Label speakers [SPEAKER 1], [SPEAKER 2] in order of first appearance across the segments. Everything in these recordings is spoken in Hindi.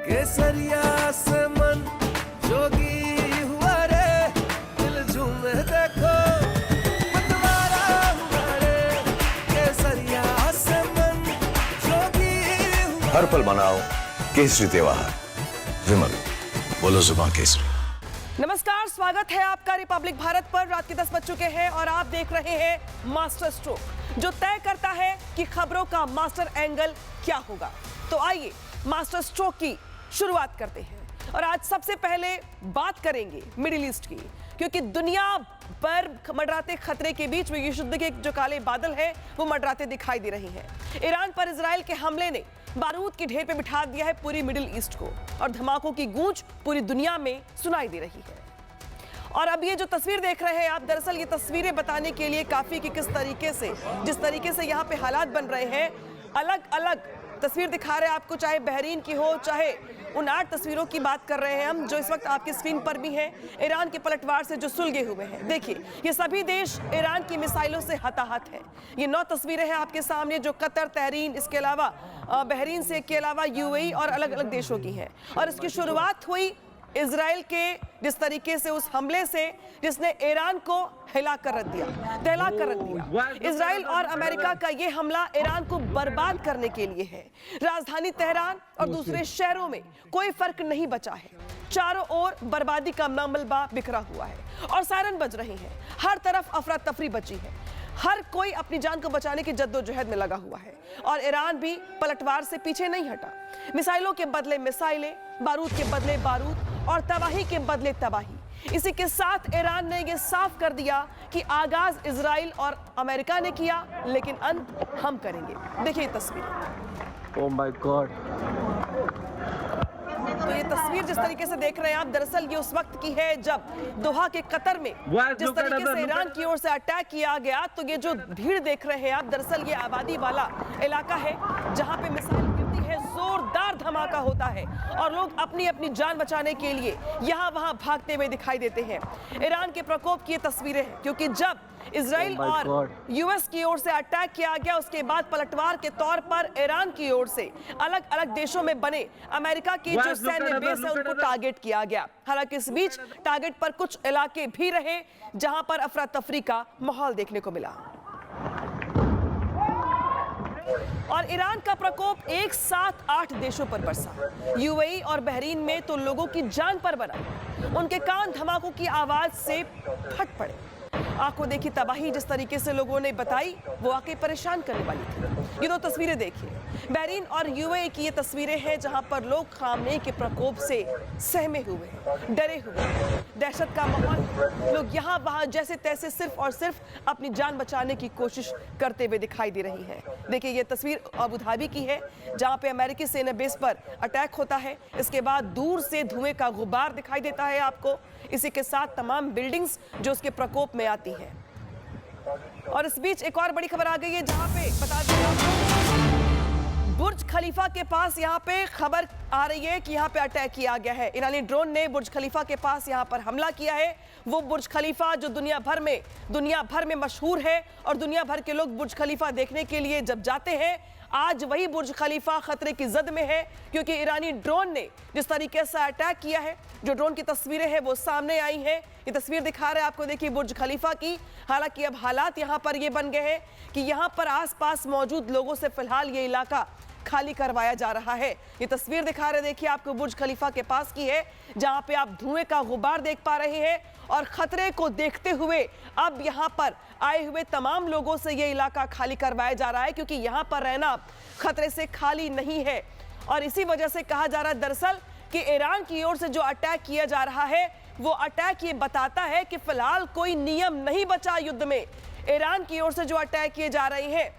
[SPEAKER 1] केसरिया से मन जोगी हुआ रे, दिल झूमे देखो मतवारा हुआ रे। केसरिया से मन जोगी हुआ।
[SPEAKER 2] हर पल मनाओ केसरी त्योहार। विमल, बोलो जुबान केसरी।
[SPEAKER 3] नमस्कार, स्वागत है आपका रिपब्लिक भारत पर। रात के 10 बज चुके हैं और आप देख रहे हैं मास्टर स्ट्रोक, जो तय करता है कि खबरों का मास्टर एंगल क्या होगा। तो आइए मास्टर स्ट्रोक की शुरुआत करते हैं और आज सबसे पहले बात करेंगे मिडिल ईस्ट की, क्योंकि दुनिया पर मंडराते खतरे के बीच में युद्ध के जो काले बादल हैं वो मंडराते दिखाई दे रही हैं। ईरान पर इजराइल के हमले ने बारूद की ढेर पे बिठा दिया है पूरी मिडिल ईस्ट को और धमाकों की गूंज पूरी दुनिया में सुनाई दे रही है। और अब ये जो तस्वीर देख रहे हैं आप, दरअसल ये तस्वीरें बताने के लिए काफी कि किस तरीके से, जिस तरीके से यहाँ पे हालात बन रहे हैं, अलग अलग तस्वीर दिखा रहे हैं आपको, चाहे बहरीन की हो, चाहे उन 8 तस्वीरों की बात कर रहे हैं हम जो इस वक्त आपकी स्क्रीन पर भी हैं, ईरान के पलटवार से जो सुलगे हुए हैं। देखिए, ये सभी देश ईरान की मिसाइलों से हताहत है। ये 9 तस्वीरें हैं आपके सामने जो कतर, तहरीन, इसके अलावा बहरीन से, के अलावा यूएई और अलग अलग देशों की हैं। और इसकी शुरुआत हुई इजराइल के जिस तरीके से उस हमले से जिसने ईरान को हिला कर रख दिया, दहला कर रख दिया। इजराइल और अमेरिका का ये हमला ईरान को बर्बाद करने के लिए है। राजधानी तेहरान और दूसरे शहरों में कोई फर्क नहीं बचा है। चारों ओर बर्बादी का मलबा बिखरा हुआ है और सायरन बज रही हैं। हर तरफ अफरा तफरी बची है। हर कोई अपनी जान को बचाने की जद्दोजहद में लगा हुआ है और ईरान भी पलटवार से पीछे नहीं हटा। मिसाइलों के बदले मिसाइलें, बारूद के बदले बारूद और तबाही के बदले तबाही। इसी के साथ ईरान ने यह साफ कर दिया कि आगाज इजराइल और अमेरिका ने किया, लेकिन अंत हम करेंगे। देखिए तस्वीर।
[SPEAKER 1] Oh my God.
[SPEAKER 3] तो ये तस्वीर जिस तरीके से देख रहे हैं आप, दरअसल ये उस वक्त की है जब दोहा के कतर में जिस तरीके से ईरान की ओर से अटैक किया गया। तो ये जो भीड़ देख रहे हैं आप, दरअसल ये आबादी वाला इलाका है जहां पे मिसाइल गिरती है, जोरदार धमाका होता है और लोग अपनी अपनी जान बचाने के लिए यहां वहां भागते हुए दिखाई देते हैं। ईरान के प्रकोप की ये तस्वीरें हैं, क्योंकि जब इजराइल और यूएस की ओर से अटैक किया गया, उसके बाद पलटवार के तौर पर ईरान की ओर से अलग अलग देशों में बने अमेरिका के जो सैन्य बेस है उनको टारगेट किया गया। हालांकि इस बीच टारगेट पर कुछ इलाके भी रहे जहां पर अफरा तफरी का माहौल देखने को मिला। और ईरान का प्रकोप एक साथ 8 देशों पर बरसा। यूएई और बहरीन में तो लोगों की जान पर बना, उनके कान धमाकों की आवाज से फट पड़े। आंखों देखी तबाही जिस तरीके से लोगों ने बताई वो वाकई परेशान करने वाली थी। ये 2 तस्वीरें देखिए, बहरीन और यूएई की ये तस्वीरें हैं जहां पर लोग खामने के प्रकोप से सहमे हुए हैं, डरे हुए हैं, दहशत का माहौल। लोग यहाँ वहां जैसे तैसे सिर्फ और सिर्फ अपनी जान बचाने की कोशिश करते हुए दिखाई दे रही है। देखिए, ये तस्वीर अबू धाबी की है जहां पे अमेरिकी सेना बेस पर अटैक होता है। इसके बाद दूर से धुएं का गुबार दिखाई देता है आपको। इसी के साथ तमाम बिल्डिंग्स जो उसके प्रकोप में आती हैं। और इस बीच एक और बड़ी खबर आ गई है जहां पे बता दें, बुर्ज खलीफा के पास यहाँ पे खबर आ रही है कि यहाँ पे अटैक किया गया है। ईरानी ड्रोन ने बुर्ज खलीफा के पास यहाँ पर हमला किया है। वो बुर्ज खलीफा जो दुनिया भर में मशहूर है और दुनिया भर के लोग बुर्ज खलीफा देखने के लिए जब जाते हैं, आज वही बुर्ज खलीफा खतरे की जद में है, क्योंकि ईरानी ड्रोन ने जिस तरीके से अटैक किया है, जो ड्रोन की तस्वीरें हैं वो सामने आई हैं। ये तस्वीर दिखा रहे हैं आपको, देखिए बुर्ज खलीफा की। हालांकि अब हालात यहाँ पर ये बन गए हैं कि यहाँ पर आसपास मौजूद लोगों से फिलहाल ये इलाका खाली करवाया जा रहा है। ये तस्वीर दिखा रहे देखिए आपको बुर्ज खलीफा के पास की है, जहां पे आप धुएं का गुबार देख पा रहे हैं और खतरे को देखते हुए अब यहां पर आए हुए तमाम लोगों से ये इलाका खाली करवाया जा रहा है, क्योंकि यहां पर रहना खतरे से खाली नहीं है। और इसी वजह से कहा जा रहा है दरअसल कि ईरान की ओर से जो अटैक किया जा रहा है वो अटैक ये बताता है कि फिलहाल कोई नियम नहीं बचा युद्ध में। ईरान की ओर से जो अटैक किए जा रहे हैं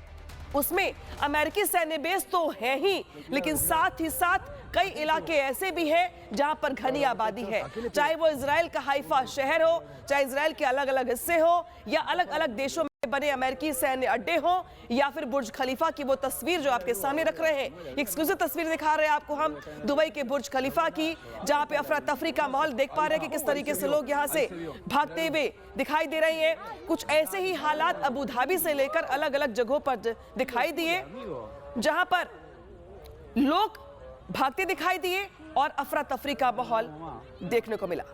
[SPEAKER 3] उसमें अमेरिकी सैन्य बेस तो है ही, लेकिन साथ ही साथ कई इलाके ऐसे भी हैं जहां पर घनी आबादी है, चाहे वो इजराइल का हाइफा शहर हो, चाहे इजराइल के अलग अलग हिस्से हो, या अलग अलग देशों में बने अमेरिकी सैन्य अड्डे हो, या फिर बुर्ज खलीफा की वो तस्वीर जो आपके सामने रख रहे हैं। एक्सक्लूसिव तस्वीर दिखा रहे हैं आपको हम दुबई के बुर्ज खलीफा की, जहां पे अफरा तफरी का माहौल देख पा रहे हैं कि किस तरीके से लोग यहां से भागते हुए दिखाई दे रहे हैं। कुछ ऐसे ही हालात अबू धाबी से लेकर अलग अलग जगहों पर दिखाई दिए, जहां पर लोग भागते दिखाई दिए और अफरा तफरी का माहौल देखने को मिला।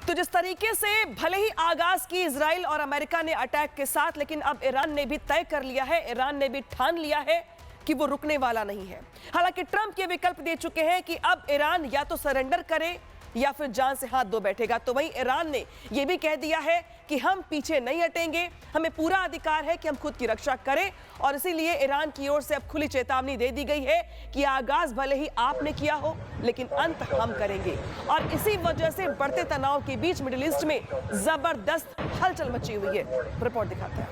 [SPEAKER 3] तो जिस तरीके से भले ही आगाज की इजराइल और अमेरिका ने अटैक के साथ, लेकिन अब ईरान ने भी तय कर लिया है, ईरान ने भी ठान लिया है कि वो रुकने वाला नहीं है। हालांकि ट्रंप ये विकल्प दे चुके हैं कि अब ईरान या तो सरेंडर करे या फिर जान से हाथ धो बैठेगा। तो वहीं ईरान ने यह भी कह दिया है कि हम पीछे नहीं हटेंगे, हमें पूरा अधिकार है कि हम खुद की रक्षा करें, और इसीलिए ईरान की ओर से अब खुली चेतावनी दे दी गई है कि आगाज भले ही आपने किया हो, लेकिन अंत हम करेंगे। और इसी वजह से बढ़ते तनाव के बीच मिडिल ईस्ट में जबरदस्त हलचल मची हुई है। रिपोर्ट दिखाते हैं।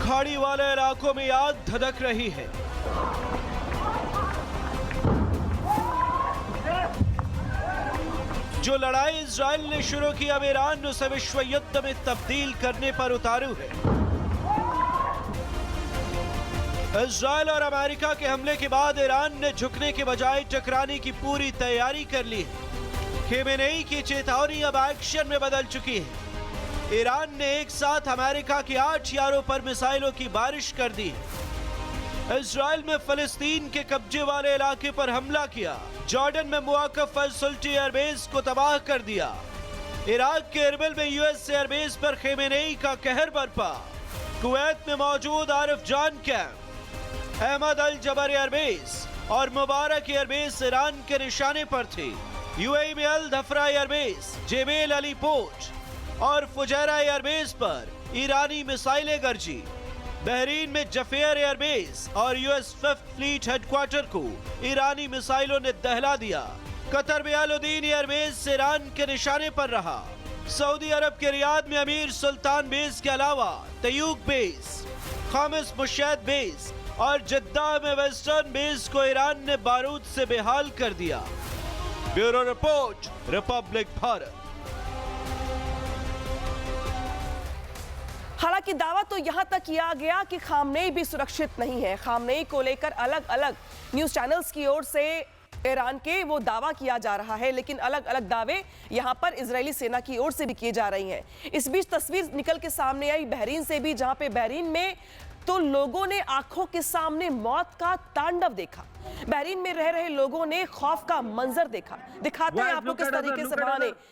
[SPEAKER 4] खाड़ी वाले इलाकों में आग धधक रही है। जो लड़ाई इजराइल ने शुरू की, अब ईरान उसे विश्व युद्ध में तब्दील करने पर उतारू है। इजराइल और अमेरिका के हमले के बाद ईरान ने झुकने के बजाय टकराने की पूरी तैयारी कर ली है। खेमेनेई की चेतावनी अब एक्शन में बदल चुकी है। ईरान ने एक साथ अमेरिका के 8 यारों पर मिसाइलों की बारिश कर दी। इजराइल में फलस्तीन के कब्जे वाले इलाके पर हमला किया। जॉर्डन में मुआक्कफ अल-सुल्टी एयरबेस को तबाह कर दिया। इराक के एरबिल में यूएस एयरबेस पर खेमेनेई का कहर बरपा। कुवैत में मौजूद आरिफ जान कैंप, अहमद अल जबर एयरबेस और मुबारक एयरबेस ईरान के निशाने पर थे। यूएई में अल धफरा एयरबेस, जेबेल अली पोर्ट और फुजैरा एयरबेस पर ईरानी मिसाइलें गरजी। बहरीन में जफेयर एयरबेस और यूएस 5th फ्लीट हेडक्वार्टर को ईरानी मिसाइलों ने दहला दिया। कतर में अल-उदीन एयरबेस ईरान के निशाने पर रहा। सऊदी अरब के रियाद में अमीर सुल्तान बेस के अलावा तयूक बेस, खामिस मुशैद बेस और जद्दा में वेस्टर्न बेस को ईरान ने बारूद से बेहाल कर दिया। Bureau report, Republic Bharat.
[SPEAKER 3] हालांकि दावा तो यहां तक किया गया कि खामनेई भी सुरक्षित नहीं है। खामनेई को लेकर अलग अलग न्यूज चैनल्स की ओर से ईरान के वो दावा किया जा रहा है, लेकिन अलग अलग दावे यहां पर इजरायली सेना की ओर से भी किए जा रही हैं। इस बीच तस्वीर निकल के सामने आई बहरीन से भी, जहां पे बहरीन में तो लोगों ने आंखों के सामने मौत का तांडव देखा। बहरीन में रह रहे लोगों ने खौफ का मंजर देखा। दिखाते हैं आपको किस तरीके से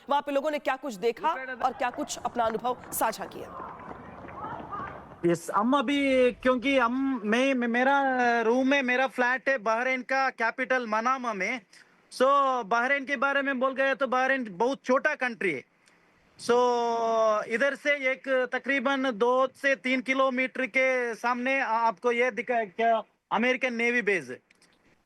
[SPEAKER 3] वहां पे लोगों ने क्या कुछ देखा और क्या कुछ अपना अनुभव साझा किया।
[SPEAKER 5] हम अभी, क्योंकि मेरा रूम में मेरा फ्लैट है बहरीन का कैपिटल मनामा में। सो बहरीन के बारे में बोल गया तो बहरीन बहुत छोटा कंट्री है। सो इधर से एक तकरीबन 2 से 3 किलोमीटर के सामने आपको ये दिखा क्या अमेरिकन नेवी बेस है।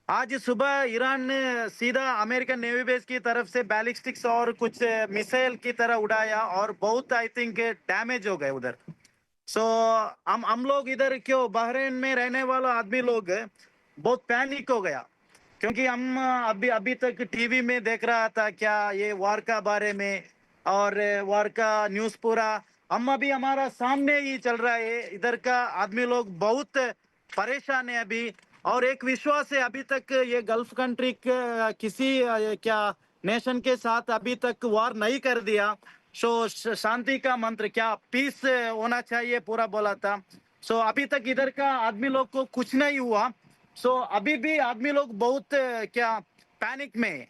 [SPEAKER 5] आज सुबह ईरान ने सीधा अमेरिकन नेवी बेस की तरफ से बैलिस्टिक्स और कुछ मिसाइल की तरह उड़ाया और बहुत आई थिंक डैमेज हो गए उधर। सो हम लोग इधर क्यों बहरीन में रहने वाला आदमी लोग बहुत पैनिक हो गया, क्योंकि हम अभी तक टीवी में देख रहा था क्या ये वार का बारे में और वार का न्यूज़ पूरा हम अभी हमारा सामने ही चल रहा है। इधर का आदमी लोग बहुत परेशान है अभी, और एक विश्वास है अभी तक ये गल्फ कंट्री किसी क्या नेशन के साथ अभी तक वार नहीं कर दिया। सो शांति का मंत्र क्या पीस होना चाहिए पूरा बोला था। सो अभी तक इधर का आदमी लोग को कुछ नहीं हुआ। सो अभी भी आदमी लोग बहुत क्या पैनिक में।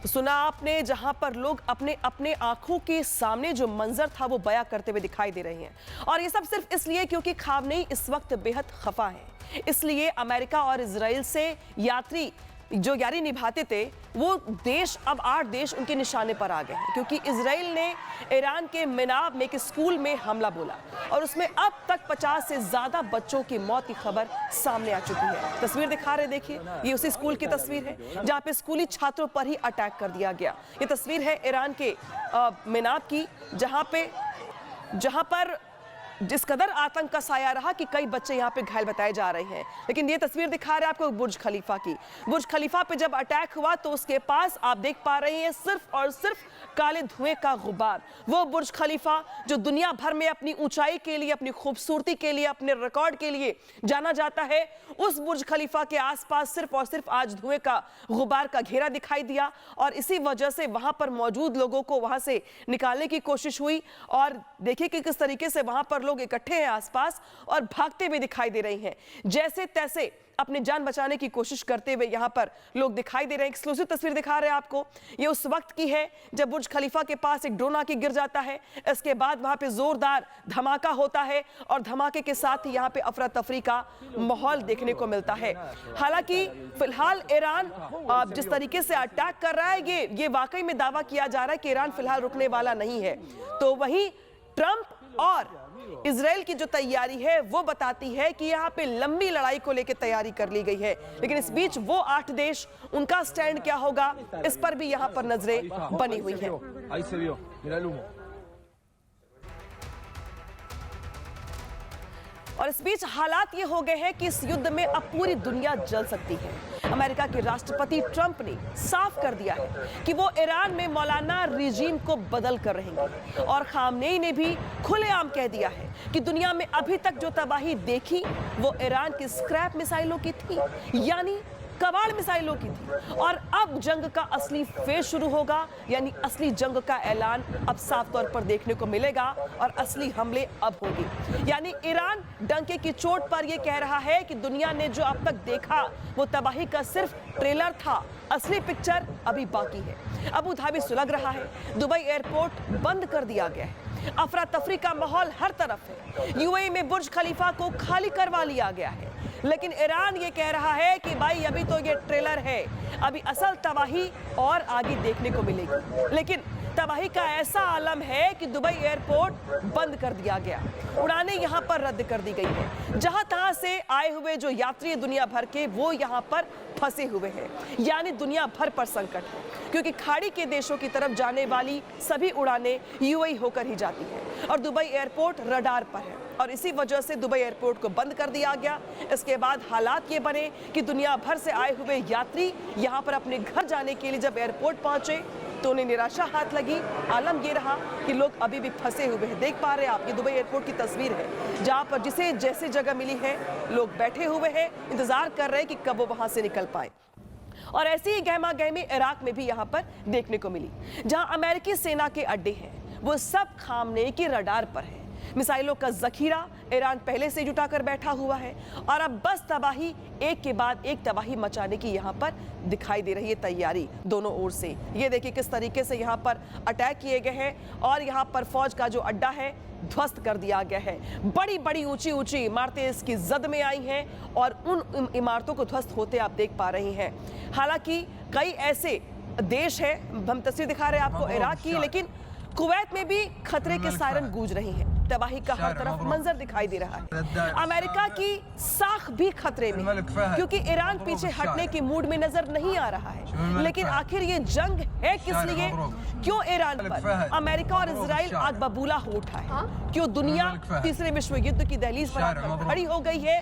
[SPEAKER 3] सुना आपने, जहां पर लोग अपने अपने आंखों के सामने जो मंजर था वो बयां करते हुए दिखाई दे रहे हैं। और ये सब सिर्फ इसलिए क्योंकि खामनेई इस वक्त बेहद खफा है। इसलिए अमेरिका और इजराइल से यात्री जो यारी निभाते थे वो देश, अब 8 देश उनके निशाने पर आ गए हैं, क्योंकि इजराइल ने ईरान के मिनाब में एक स्कूल में हमला बोला और उसमें अब तक 50 से ज्यादा बच्चों की मौत की खबर सामने आ चुकी है। तस्वीर दिखा रहे, देखिए ये उसी स्कूल की तस्वीर है जहां पे स्कूली छात्रों पर ही अटैक कर दिया गया। ये तस्वीर है ईरान के मिनाब की, जहां पर जिस कदर आतंक का साया रहा कि कई बच्चे यहाँ पे घायल बताए जा रहे हैं। लेकिन ये तस्वीर दिखा रहे हैं आपको बुर्ज खलीफा की। बुर्ज खलीफा पे जब अटैक हुआ तो उसके पास आप देख पा रहे हैं सिर्फ और सिर्फ काले धुएं का गुबार। वो बुर्ज खलीफा जो दुनिया भर में अपनी ऊंचाई के लिए, अपनी खूबसूरती के लिए, अपने रिकॉर्ड के लिए जाना जाता है, उस बुर्ज खलीफा के आसपास सिर्फ और सिर्फ आज धुएं का गुबार का घेरा दिखाई दिया। और इसी वजह से वहां पर मौजूद लोगों को वहां से निकालने की कोशिश हुई। और देखिए कि किस तरीके से वहां पर लोग इकट्ठे हैं आसपास और भागते हुए दिखाई दे रही हैं, जैसे तैसे अपनी जान बचाने की कोशिश करते हुए यहां पर लोग दिखाई दे रहे हैं। एक्सक्लूसिव तस्वीर दिखा रहे हैं आपको, ये उस वक्त की है जब बुर्ज खलीफा के पास एक ड्रोन आके गिर जाता है। इसके बाद वहां पे जोरदार धमाका होता है और धमाके के साथ ही यहां पे अफरा तफरी का माहौल देखने को मिलता है। हालांकि फिलहाल ईरान जिस तरीके से अटैक कर रहा है, ये वाकई में दावा किया जा रहा है कि ईरान फिलहाल रुकने वाला नहीं है। तो वहीं ट्रंप और इजराइल की जो तैयारी है वो बताती है कि यहाँ पे लंबी लड़ाई को लेकर तैयारी कर ली गई है। लेकिन इस बीच वो 8 देश, उनका स्टैंड क्या होगा, इस पर भी यहाँ पर नजरें बनी हुई हैं। और इस बीच हालात ये हो गए हैं कि इस युद्ध में अब पूरी दुनिया जल सकती है। अमेरिका के राष्ट्रपति ट्रंप ने साफ कर दिया है कि वो ईरान में मौलाना रिजीम को बदल कर रहेंगे। और खामनेई ने भी खुलेआम कह दिया है कि दुनिया में अभी तक जो तबाही देखी वो ईरान की स्क्रैप मिसाइलों की थी, यानी कबाड़ मिसाइलों की थी। और अब जंग का असली फेज शुरू होगा, यानी असली जंग का ऐलान अब साफ तौर पर देखने को मिलेगा और असली हमले अब होंगे। यानी ईरान डंके की चोट पर यह कह रहा है कि दुनिया ने जो अब तक देखा वो तबाही का सिर्फ ट्रेलर था, असली पिक्चर अभी बाकी है। अबू धाबी सुलग रहा है, दुबई एयरपोर्ट बंद कर दिया गया है, अफरा तफरी का माहौल हर तरफ है। यूएई में बुर्ज खलीफा को खाली करवा लिया गया है। लेकिन ईरान ये कह रहा है कि भाई अभी तो ये ट्रेलर है, अभी असल तबाही और आगे देखने को मिलेगी। लेकिन तबाही का ऐसा आलम है कि दुबई एयरपोर्ट बंद कर दिया गया, उड़ानें यहां पर रद्द कर दी गई है। जहां तहां से आए हुए जो यात्री दुनिया भर के वो यहां पर फंसे हुए हैं, यानी दुनिया भर पर संकट है, क्योंकि खाड़ी के देशों की तरफ जाने वाली सभी उड़ानें यूएई होकर ही जाती हैं और दुबई एयरपोर्ट रडार पर है। और इसी वजह से दुबई एयरपोर्ट को बंद कर दिया गया। इसके बाद हालात ये बने कि दुनिया भर से आए हुए यात्री यहां पर अपने घर जाने के लिए जब एयरपोर्ट पहुंचे तो उन्हें निराशा हाथ लगी। आलम ये रहा कि लोग अभी भी फंसे हुए हैं। देख पा रहे हैं आप, ये दुबई एयरपोर्ट की तस्वीर है जहां पर जिसे जैसे जगह मिली है लोग बैठे हुए हैं, इंतजार कर रहे हैं कि कब वो वहां से निकल पाए। और ऐसी ही गहमा गहमी इराक में भी यहाँ पर देखने को मिली, जहां अमेरिकी सेना के अड्डे हैं वो सब खामनेई की रडार पर है। मिसाइलों का जखीरा ईरान पहले से जुटा कर बैठा हुआ है और अब बस तबाही एक के बाद एक तबाही मचाने की यहाँ पर दिखाई दे रही है तैयारी दोनों ओर से। ये देखिए किस तरीके से यहाँ पर अटैक किए गए हैं और यहाँ पर फौज का जो अड्डा है ध्वस्त कर दिया गया है। बड़ी बड़ी ऊंची ऊंची इमारतें इसकी जद में आई हैं और उन इमारतों को ध्वस्त होते आप देख पा रहे हैं। हालांकि कई ऐसे देश है, हम तस्वीर दिखा रहे हैं आपको इराक की, लेकिन कुवैत में भी खतरे के सायरन गूंज रही हैं। तबाही का हर तरफ मंजर दिखाई दे रहा है। अमेरिका की साख भी खतरे में है, क्योंकि ईरान पीछे हटने की मूड में नजर नहीं आ रहा है। लेकिन आखिर ये जंग है किस लिए? क्यों ईरान पर अमेरिका और इजराइल आग बबूला हो उठा है? क्यों दुनिया तीसरे विश्व युद्ध की दहलीज पर आकर खड़ी हो गई है?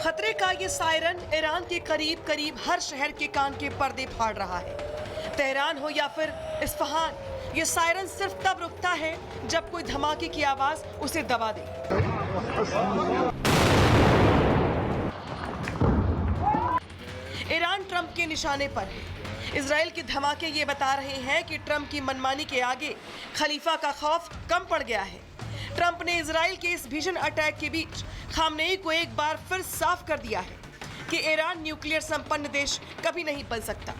[SPEAKER 3] खतरे का ये सायरन ईरान के करीब करीब हर शहर के कान के पर्दे फाड़ रहा है। तेहरान हो या फिर इस्फहान, ये सायरन सिर्फ तब रुकता है जब कोई धमाके की आवाज उसे दबा दे। ईरान ट्रंप के निशाने पर है। इजराइल के धमाके ये बता रहे हैं कि ट्रंप की मनमानी के आगे खलीफा का खौफ कम पड़ गया है। ट्रंप ने इजराइल के इस भीषण अटैक के बीच खामनेई को एक बार फिर साफ कर दिया है कि ईरान न्यूक्लियर संपन्न देश कभी नहीं बन सकता।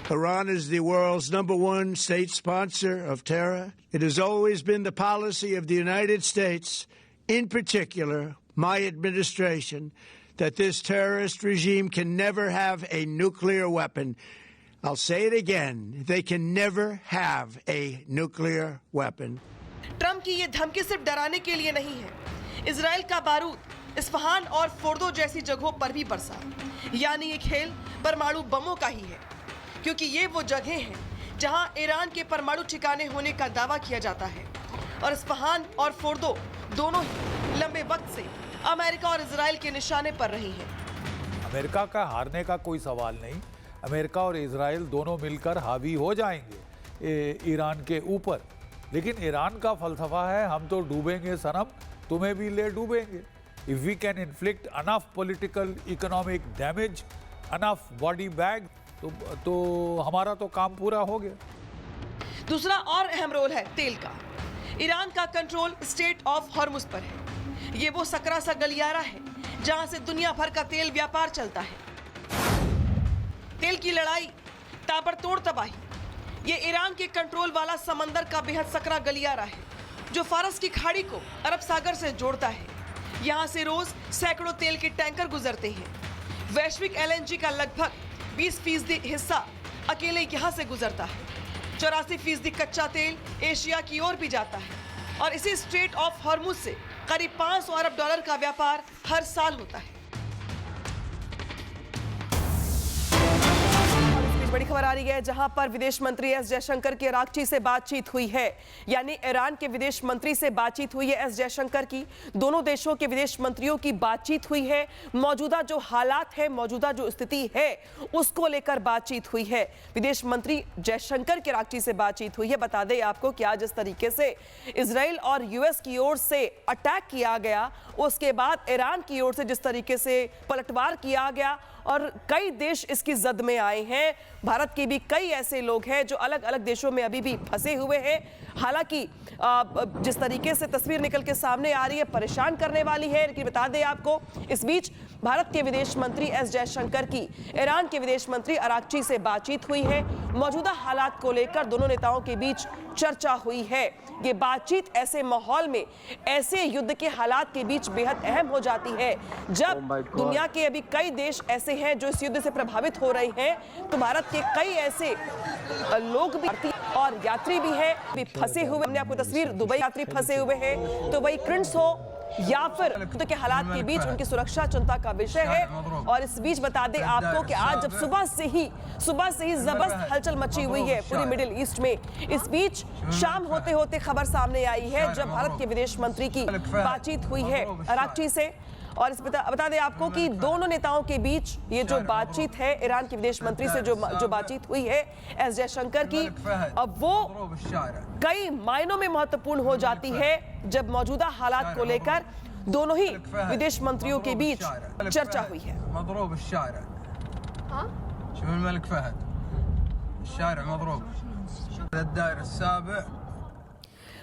[SPEAKER 6] Iran is the world's #1 state sponsor of terror. It has always been the policy of the United States, in particular, my administration, that this terrorist regime can never have a nuclear weapon. I'll say it again. They can never have a nuclear weapon.
[SPEAKER 3] Trump की ये धमकी सिर्फ डराने के लिए नहीं है। इजराइल का बारूद इस्फहान और फोर्दो जैसी जगहों पर भी बरसा, यानी ये खेल परमाणु बमों का ही है, क्योंकि ये वो जगह हैं जहां ईरान के परमाणु ठिकाने होने का दावा किया जाता है। और इस्फहान और फोर्दो दोनों ही लंबे वक्त से अमेरिका और इजराइल के निशाने पर रही हैं।
[SPEAKER 7] अमेरिका का हारने का कोई सवाल नहीं। अमेरिका और इजराइल दोनों मिलकर हावी हो जाएंगे ईरान के ऊपर, लेकिन ईरान का फलसफा है हम तो डूबेंगे सनम, तुम्हें भी ले डूबेंगे। If we can inflict enough political economic damage, enough body bag, तो हमारा तो काम पूरा हो गया।
[SPEAKER 3] दूसरा और अहम रोल है तेल का। ईरान का कंट्रोल स्टेट ऑफ हॉर्मुज पर है। ये वो सकरा सा गलियारा है जहां से दुनिया भर का तेल व्यापार चलता है। तेल की लड़ाई, ताबड़तोड़ तबाही, ये ईरान के कंट्रोल वाला समंदर का बेहद सकरा गलियारा है जो फारस की खाड़ी को अरब सागर से जोड़ता है। यहाँ से रोज सैकड़ों तेल के टैंकर गुजरते हैं। वैश्विक एलएनजी का लगभग 20% हिस्सा अकेले यहाँ से गुजरता है। 84% कच्चा तेल एशिया की ओर भी जाता है और इसी स्ट्रेट ऑफ हॉर्मुज से करीब 500 अरब डॉलर का व्यापार हर साल होता है। बड़ी खबर आ रही है जहां पर विदेश मंत्री एस जयशंकर की कराची से बातचीत हुई है, यानी ईरान के विदेश मंत्री से बातचीत हुई है एस जयशंकर की। दोनों देशों के विदेश मंत्रियों की बातचीत हुई है। मौजूदा जो हालात है, मौजूदा जो स्थिति है, उसको लेकर बातचीत हुई है। विदेश मंत्री जयशंकर की कराची से बातचीत हुई है। बता दें आपको कि आज जिस तरीके से इजराइल और यूएस की ओर से अटैक किया गया, उसके बाद ईरान की ओर से जिस तरीके से पलटवार किया गया और कई देश इसकी जद में आए हैं। भारत के भी कई ऐसे लोग हैं जो अलग अलग देशों में अभी भी फंसे हुए हैं। हालांकि जिस तरीके से तस्वीर निकल के सामने आ रही है, परेशान करने वाली है। लेकिन बता दें आपको, इस बीच भारत के विदेश मंत्री एस जयशंकर की ईरान के विदेश मंत्री अराक्ची से बातचीत हुई है। मौजूदा हालात को लेकर दोनों नेताओं के बीच चर्चा हुई है। ये बातचीत ऐसे माहौल में, ऐसे युद्ध के हालात के बीच बेहद अहम हो जाती है जब दुनिया के अभी कई देश ऐसे हैं जो इस युद्ध से प्रभावित हो रहे हैं। तो भारत के कई ऐसे लोग भी और यात्री भी हैं भी फंसे हुए। हमने आपको तस्वीर दुबई यात्री फंसे हुए हैं, तो वही क्रिंस हो या फिर युद्ध के हालात के बीच उनकी सुरक्षा चिंता का विषय है। और इस बीच बता दें आपको कि आज जब सुबह से ही जबरदस्त हलचल मची हुई है पूरी मिडिल ईस्ट में। इस बीच शाम होते होते खबर सामने आई है जब भारत के विदेश मंत्री की बातचीत हुई है अराक्ची से। और इस बता दें आपको कि दोनों नेताओं के बीच ये जो बातचीत है ईरान के विदेश मंत्री से जो बातचीत हुई है एस जयशंकर की, अब वो कई मायनों में महत्वपूर्ण हो जाती है जब मौजूदा हालात को लेकर दोनों ही विदेश मंत्रियों के बीच चर्चा हुई है।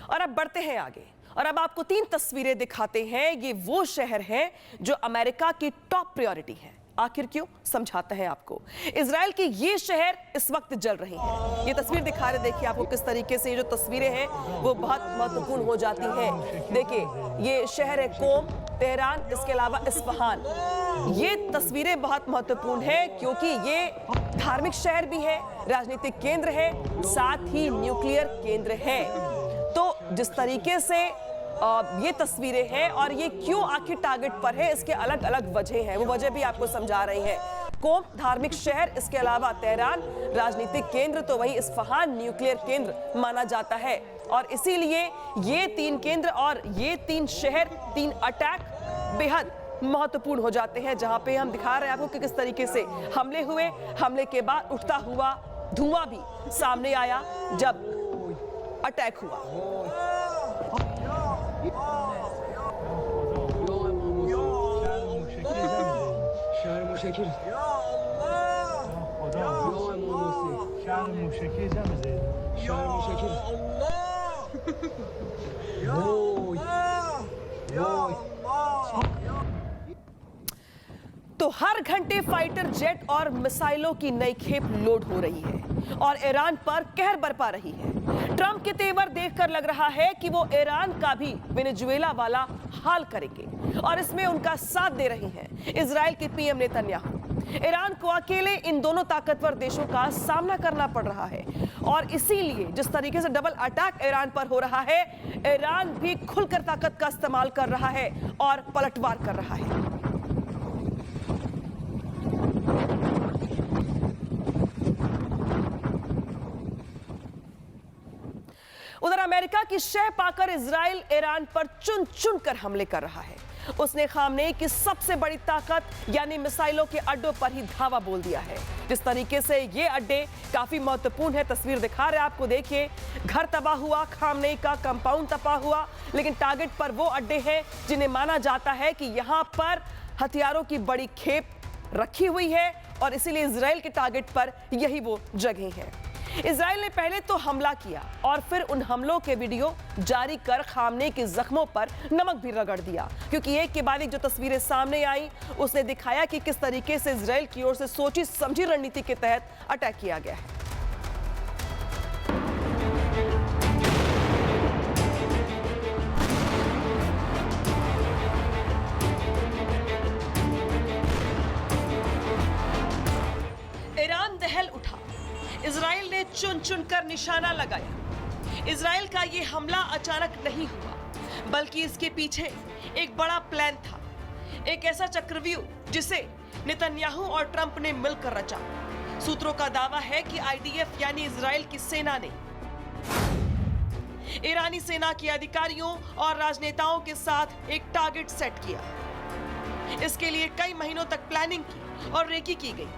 [SPEAKER 3] और अब बढ़ते हैं आगे और अब आपको 3 तस्वीरें दिखाते हैं। ये वो शहर हैं जो अमेरिका की टॉप प्रायोरिटी है। आखिर क्यों, समझाते हैं आपको। इजराइल के ये शहर इस वक्त जल रहे हैं। ये तस्वीर दिखा रहे, देखिए आपको किस तरीके से ये जो तस्वीरें हैं वो बहुत महत्वपूर्ण हो जाती हैं। देखिए ये शहर है कोम, तेहरान, इसके अलावा इस्फहान। ये तस्वीरें बहुत महत्वपूर्ण है क्योंकि ये धार्मिक शहर भी है, राजनीतिक केंद्र है, साथ ही न्यूक्लियर केंद्र है। तो जिस तरीके से ये तस्वीरें हैं और ये क्यों आखिर टारगेट पर है, इसके अलग अलग वजह हैं। वो वजह भी आपको समझा रही हैं। कोम धार्मिक शहर, इसके अलावा तेहरान राजनीतिक केंद्र, तो वही इस्फहान न्यूक्लियर केंद्र माना जाता है। और इसीलिए ये 3 केंद्र और ये 3 शहर, 3 अटैक बेहद महत्वपूर्ण हो जाते हैं। जहां पे हम दिखा रहे हैं आपको कि किस तरीके से हमले हुए, हमले के बाद उठता हुआ धुआं भी सामने आया जब अटैक हुआ। तो हर घंटे फाइटर जेट और मिसाइलों की नई खेप लोड हो रही है और ईरान पर कहर बरपा रही है। ट्रंप के तेवर देखकर लग रहा है कि वो ईरान का भी वेनेजुएला वाला हाल करेंगे और इसमें उनका साथ दे रहे हैं इजराइल के पीएम नेतन्याहू। ईरान को अकेले इन दोनों ताकतवर देशों का सामना करना पड़ रहा है और इसीलिए जिस तरीके से डबल अटैक ईरान पर हो रहा है, ईरान भी खुलकर ताकत का इस्तेमाल कर रहा है और पलटवार कर रहा है। उधर अमेरिका की शह पाकर इजराइल ईरान पर चुन चुन कर हमले कर रहा है। उसने खामनेई की सबसे बड़ी ताकत यानी मिसाइलों के अड्डों पर ही धावा बोल दिया है। जिस तरीके से ये अड्डे काफी महत्वपूर्ण है, तस्वीर दिखा रहे हैं आपको, देखिए घर तबाह हुआ, खामनेई का कंपाउंड तबाह हुआ, लेकिन टारगेट पर वो अड्डे हैं जिन्हें माना जाता है कि यहां पर हथियारों की बड़ी खेप रखी हुई है और इसीलिए इजराइल के टारगेट पर यही वो जगह है। इजराइल ने पहले तो हमला किया और फिर उन हमलों के वीडियो जारी कर खामनेई के जख्मों पर नमक भी रगड़ दिया, क्योंकि एक के बाद एक जो तस्वीरें सामने आई उसने दिखाया कि किस तरीके से इजराइल की ओर से सोची समझी रणनीति के तहत अटैक किया गया है। ईरान दहल उठा, इजराइल ने चुन चुन कर निशाना लगाया। इजराइल का ये हमला अचानक नहीं हुआ, बल्कि इसके पीछे एक बड़ा प्लान था, एक ऐसा चक्रव्यूह जिसे नेतन्याहू और ट्रंप ने मिलकर रचा। सूत्रों का दावा है कि आईडीएफ यानी इजराइल की सेना ने ईरानी सेना के अधिकारियों और राजनेताओं के साथ एक टारगेट सेट किया। इसके लिए कई महीनों तक प्लानिंग की और रेकी की गई।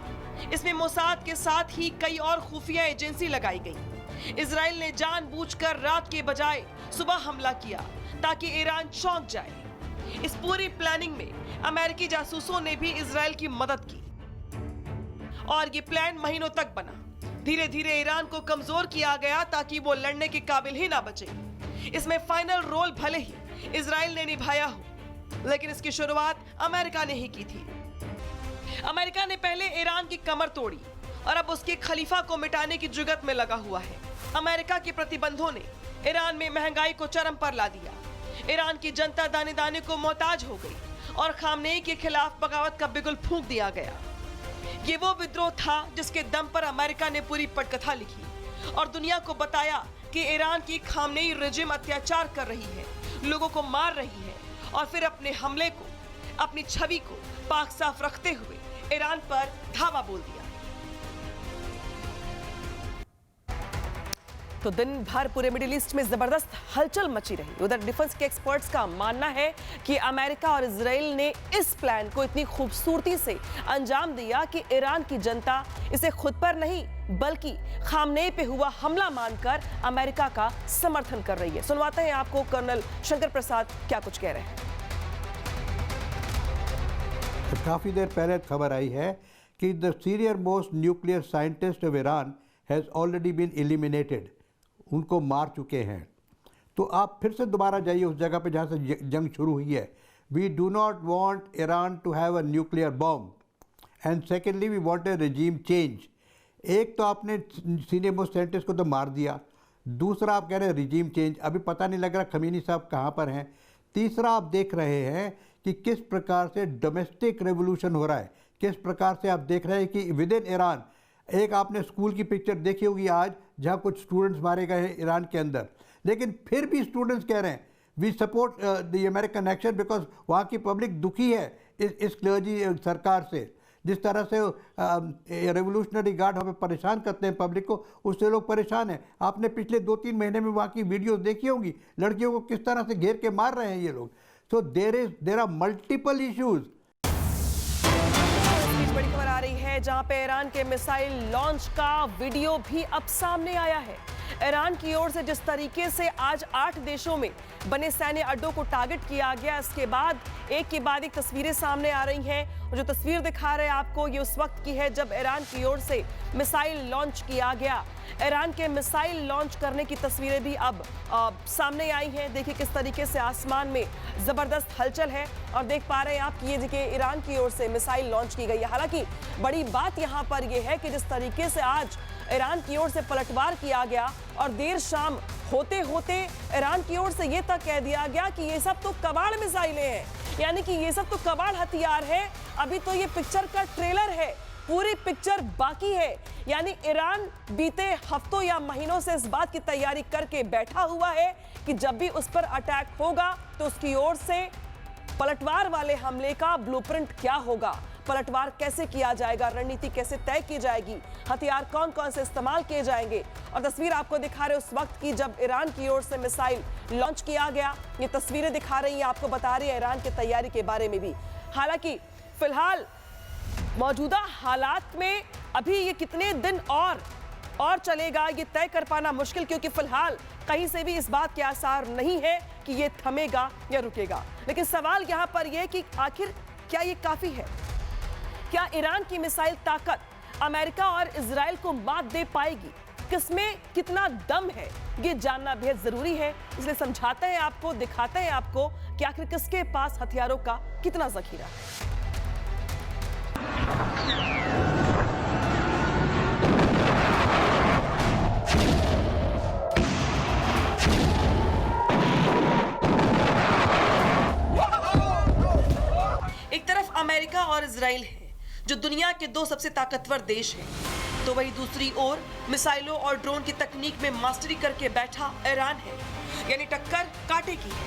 [SPEAKER 3] इसमें मोसाद के साथ ही कई और खुफिया एजेंसी लगाई गई। इजराइल ने जानबूझकर रात के बजाय सुबह हमला किया ताकि ईरान चौंक जाए। इस पूरी प्लानिंग में अमेरिकी जासूसों ने भी इजराइल की मदद की और ये प्लान महीनों तक बना। धीरे धीरे ईरान को कमजोर किया गया ताकि वो लड़ने के काबिल ही ना बचे। इसमें फाइनल रोल भले ही इजराइल ने निभाया हो, लेकिन इसकी शुरुआत अमेरिका ने ही की थी। अमेरिका ने पहले ईरान की कमर तोड़ी और अब उसके खलीफा को मिटाने की जुगत में लगा हुआ है। अमेरिका के प्रतिबंधों ने ईरान में महंगाई को चरम पर ला दिया। ईरान की जनता दाने दाने को मोहताज हो गई और खामनेई के खिलाफ बगावत का बिगुल फूंक दिया गया। ये वो विद्रोह था जिसके दम पर अमेरिका ने पूरी पटकथा लिखी और दुनिया को बताया कि ईरान की खामनेई रेजिम अत्याचार कर रही है, लोगों को मार रही है और फिर अपने हमले को, अपनी छवि को पाक साफ रखते हुए ईरान पर धावा बोल दिया। तो दिन भर पूरे मिडिल ईस्ट में जबरदस्त हलचल मची रही। उधर डिफेंस के एक्सपर्ट्स का मानना है कि अमेरिका और इजराइल ने इस प्लान को इतनी खूबसूरती से अंजाम दिया कि ईरान की जनता इसे खुद पर नहीं बल्कि खामनेई पे हुआ हमला मानकर अमेरिका का समर्थन कर रही है। सुनवाते हैं आपको कर्नल शंकर प्रसाद क्या कुछ कह रहे हैं।
[SPEAKER 8] काफ़ी देर पहले खबर आई है कि the senior most nuclear scientist of Iran has already been eliminated, उनको मार चुके हैं। तो आप फिर से दोबारा जाइए उस जगह पे जहाँ से जंग शुरू हुई है। We do not want Iran to have a nuclear bomb and secondly we want a regime change. एक तो आपने सीनियर मोस्ट साइंटिस्ट को तो मार दिया, दूसरा आप कह रहे हैं रिजीम चेंज। अभी पता नहीं लग रहा खमीनी साहब कहाँ पर हैं। तीसरा आप देख रहे हैं कि किस प्रकार से डोमेस्टिक रेवोल्यूशन हो रहा है, किस प्रकार से आप देख रहे हैं कि विद इन ईरान, एक आपने स्कूल की पिक्चर देखी होगी आज जहां कुछ स्टूडेंट्स मारे गए हैं ईरान के अंदर, लेकिन फिर भी स्टूडेंट्स कह रहे हैं we support the American action because वहाँ की पब्लिक दुखी है इस क्लर्जी सरकार से। जिस तरह से रेवोल्यूशनरी गार्ड हमें परेशान करते हैं पब्लिक को, उससे लोग परेशान हैं। आपने पिछले 2-3 महीने में वहाँ की वीडियोस देखी होंगी, लड़कियों को किस तरह से घेर के मार रहे हैं ये लोग। So there are multiple issues.
[SPEAKER 3] बड़ी खबर आ रही है जहां पे ईरान के मिसाइल लॉन्च का वीडियो भी अब सामने आया है। ईरान की ओर से जिस तरीके से आज 8 देशों में बने सैन्य अड्डों को टारगेट किया गया, इसके बाद एक तस्वीरें सामने आ रही हैं। और जो तस्वीर दिखा रहे हैं आपको, ये उस वक्त की है जब ईरान की ओर से मिसाइल लॉन्च किया गया। ईरान के मिसाइल लॉन्च करने की तस्वीरें भी अब सामने आई हैं। देखिए किस तरीके से आसमान में जबरदस्त हलचल है और देख पा रहे हैं आप कि ये देखिए ईरान की ओर से मिसाइल लॉन्च की गई है। हालांकि बड़ी बात यहाँ पर यह है कि जिस तरीके से आज ईरान की ओर से पलटवार किया गया और देर शाम होते होते ईरान की ओर से यह तक कह दिया गया कि ये सब तो कबाड़ मिसाइलें हैं, यानी कि ये सब तो कबाड़ हथियार है, अभी तो ये पिक्चर का ट्रेलर है, पूरी पिक्चर बाकी है। यानी ईरान बीते हफ्तों या महीनों से इस बात की तैयारी करके बैठा हुआ है कि जब भी उस पर अटैक होगा तो उसकी ओर से पलटवार वाले हमले का ब्लूप्रिंट क्या होगा, पलटवार कैसे किया जाएगा, रणनीति कैसे तय की जाएगी, हथियार कौन कौन से इस्तेमाल किए जाएंगे। और तस्वीर आपको दिखा रहे उस वक्त की जब ईरान की ओर से मिसाइल लॉन्च किया गया, ये तस्वीरें दिखा रही हैं, आपको बता रही है ईरान की तैयारी के बारे में भी। हालांकि फिलहाल मौजूदा हालात में अभी ये कितने दिन और चलेगा ये तय कर पाना मुश्किल, क्योंकि फिलहाल कहीं से भी इस बात के आसार नहीं है कि ये थमेगा या रुकेगा। लेकिन सवाल यहाँ पर यह कि आखिर क्या ये काफी है? क्या ईरान की मिसाइल ताकत अमेरिका और इजराइल को मात दे पाएगी? किसमें कितना दम है ये जानना बेहद जरूरी है। इसलिए समझाते हैं आपको, दिखाते हैं आपको कि आखिर किसके पास हथियारों का कितना जखीरा है। एक तरफ अमेरिका और इजराइल है जो दुनिया के दो सबसे ताकतवर देश हैं, तो वही दूसरी ओर मिसाइलों और ड्रोन की तकनीक में मास्टरी करके बैठा ईरान है, यानी टक्कर कांटे की है।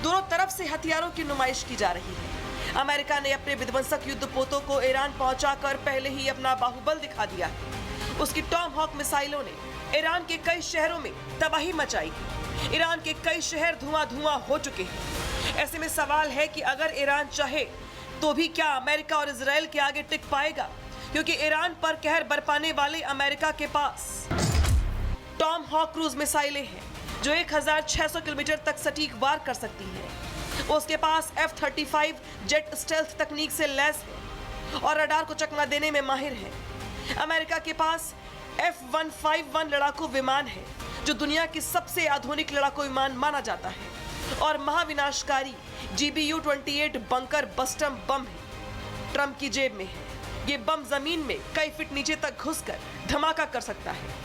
[SPEAKER 3] दोनों तरफ से हथियारों की नुमाइश की जा रही है। अमेरिका ने अपने विध्वंसक युद्धपोतों को ईरान पहुंचाकर पहले ही अपना बाहुबल दिखा दिया है। उसकी टॉम हॉक मिसाइलों ने ईरान के कई शहरों में तबाही मचाई है। ईरान के कई शहर धुआं हो चुके हैं। ऐसे में सवाल है कि अगर ईरान चाहे तो भी क्या अमेरिका और इजराइल के आगे टिक पाएगा, क्योंकि ईरान पर कहर बरपाने वाले अमेरिका के पास टॉम हॉक क्रूज मिसाइलें हैं जो 1600 किलोमीटर तक सटीक वार कर सकती है। उसके पास F-35 जेट स्टेल्थ तकनीक से लैस है और रडार को चकमा देने में माहिर है। अमेरिका के पास F-151 लड़ाकू विमान है जो दुनिया की सबसे आधुनिक लड़ाकू विमान माना जाता है, और महाविनाशकारी GBU-28 बंकर बस्टम बम है, ट्रंप की जेब में है। ये बम जमीन में कई फीट नीचे तक घुसकर धमाका कर सकता है।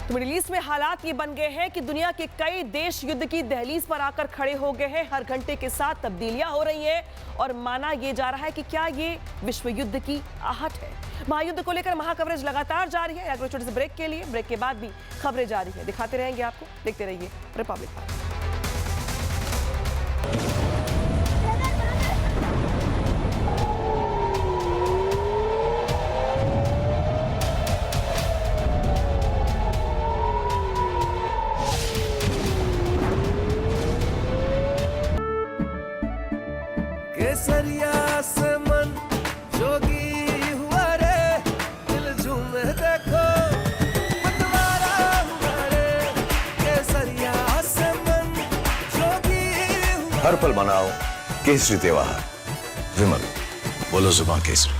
[SPEAKER 3] तो मिडिल ईस्ट में हालात ये बन गए हैं कि दुनिया के कई देश युद्ध की दहलीज पर आकर खड़े हो गए हैं। हर घंटे के साथ तब्दीलियां हो रही हैं और माना ये जा रहा है कि क्या ये विश्व युद्ध की आहट है। महायुद्ध को लेकर महाकवरेज लगातार जारी है। अगले छोटे से ब्रेक के लिए, ब्रेक के बाद भी खबरें जारी है, दिखाते रहेंगे आपको। देखते रहिए रिपब्लिक पर।
[SPEAKER 1] केसरिया से मन जोगी हुआ रे, दिल झूमे देखो मतवारा हुआ रे। केसरिया से मन जोगी हुआ।
[SPEAKER 2] हर पल मनाओ केसरी त्योहार। विमल, बोलो जुबान केसरी।